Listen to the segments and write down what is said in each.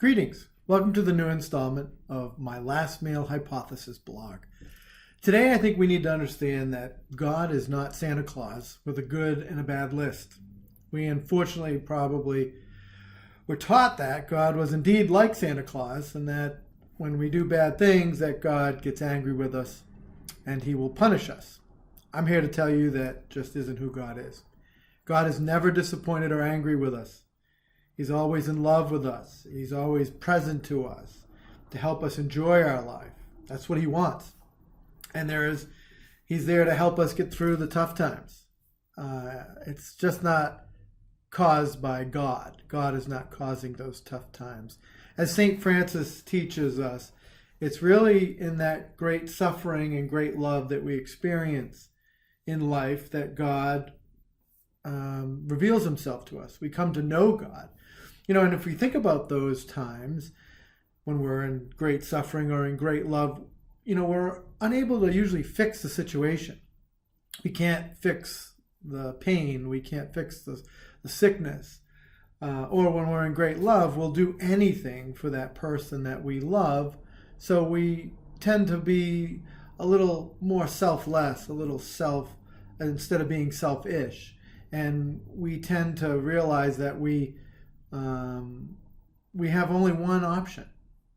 Greetings. Welcome to the new installment of my Last Meal Hypothesis blog. Today I think we need to understand that God is not Santa Claus with a good and a bad list. We unfortunately probably were taught that God was indeed like Santa Claus and that when we do bad things that God gets angry with us and he will punish us. I'm here to tell you that just isn't who God is. God is never disappointed or angry with us. He's always in love with us. He's always present to us to help us enjoy our life. That's what he wants. And he's there to help us get through the tough times. It's just not caused by God. God is not causing those tough times. As St. Francis teaches us, it's really in that great suffering and great love that we experience in life that God reveals himself to us. We come to know God. And if we think about those times when we're in great suffering or in great love, we're unable to usually fix the situation. We can't fix the pain. We can't fix the sickness. Or when we're in great love, we'll do anything for that person that we love. So we tend to be a little more selfless, a little instead of being selfish. And we tend to realize that we have only one option,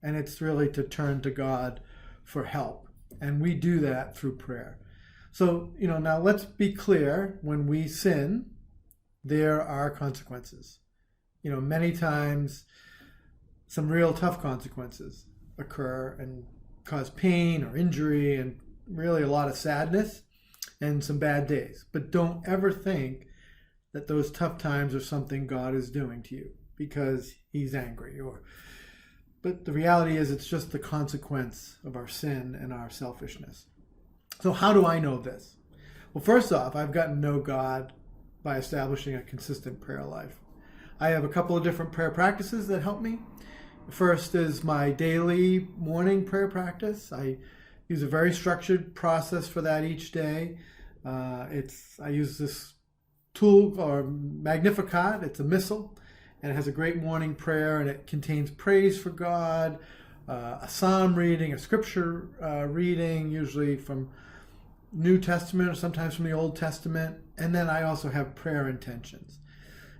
and it's really to turn to God for help. And we do that through prayer. So, now let's be clear. When we sin, there are consequences. Many times some real tough consequences occur and cause pain or injury and really a lot of sadness and some bad days. But don't ever think that those tough times are something God is doing to you because he's angry. But the reality is it's just the consequence of our sin and our selfishness. So how do I know this? Well, first off, I've gotten to know God by establishing a consistent prayer life. I have a couple of different prayer practices that help me. First is my daily morning prayer practice. I use a very structured process for that each day. I use this tool or Magnificat. It's a missal, and it has a great morning prayer, and it contains praise for God, a psalm reading, a scripture reading, usually from New Testament or sometimes from the Old Testament. And then I also have prayer intentions.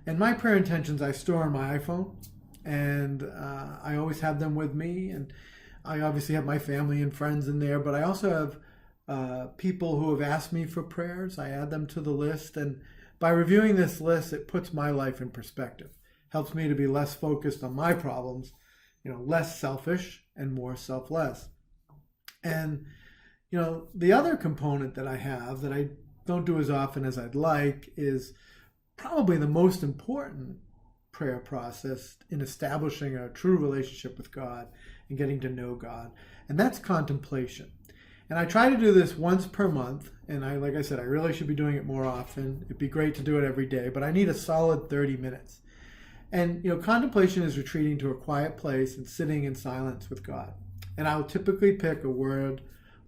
And my prayer intentions I store on my iPhone, and I always have them with me. And I obviously have my family and friends in there, but I also have people who have asked me for prayers. I add them to the list, and by reviewing this list, it puts my life in perspective. Helps me to be less focused on my problems, less selfish and more selfless. And, the other component that I have that I don't do as often as I'd like is probably the most important prayer process in establishing a true relationship with God and getting to know God. And that's contemplation. And I try to do this once per month. And like I said, I really should be doing it more often. It'd be great to do it every day, but I need a solid 30 minutes. And, contemplation is retreating to a quiet place and sitting in silence with God. And I'll typically pick a word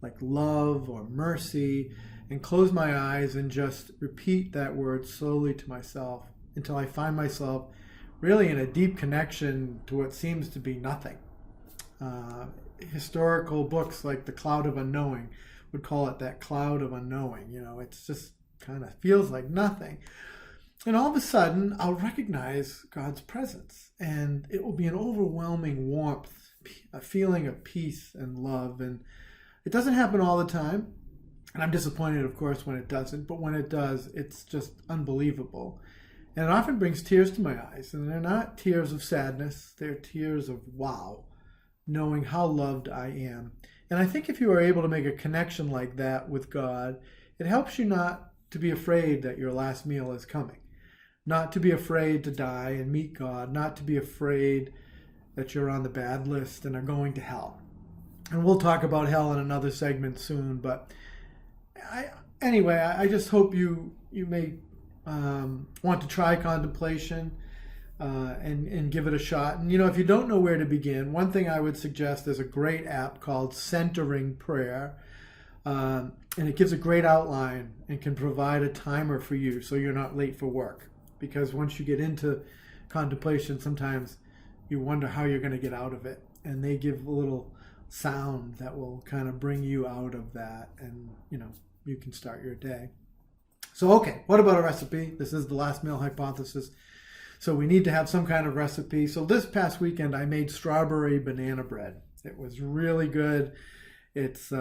like love or mercy and close my eyes and just repeat that word slowly to myself until I find myself really in a deep connection to what seems to be nothing. Historical books like The Cloud of Unknowing would call it that cloud of unknowing. It's just kind of feels like nothing. And all of a sudden, I'll recognize God's presence, and it will be an overwhelming warmth, a feeling of peace and love. And it doesn't happen all the time. And I'm disappointed, of course, when it doesn't. But when it does, it's just unbelievable. And it often brings tears to my eyes. And they're not tears of sadness. They're tears of wow, knowing how loved I am. And I think if you are able to make a connection like that with God, it helps you not to be afraid that your last meal is coming. Not to be afraid to die and meet God. Not to be afraid that you're on the bad list and are going to hell. And we'll talk about hell in another segment soon. But I just hope you may want to try contemplation and give it a shot. And if you don't know where to begin, one thing I would suggest is a great app called Centering Prayer. And it gives a great outline and can provide a timer for you so you're not late for work. Because once you get into contemplation, sometimes you wonder how you're going to get out of it. And they give a little sound that will kind of bring you out of that, and you can start your day. So, okay, what about a recipe? This is the last meal hypothesis. So we need to have some kind of recipe. So this past weekend, I made strawberry banana bread. It was really good. It's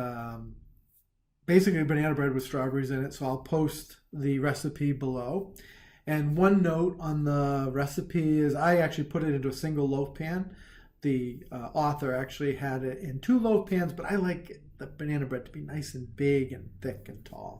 basically banana bread with strawberries in it. So I'll post the recipe below. And one note on the recipe is I actually put it into a single loaf pan. The author actually had it in 2 loaf pans, but I like the banana bread to be nice and big and thick and tall.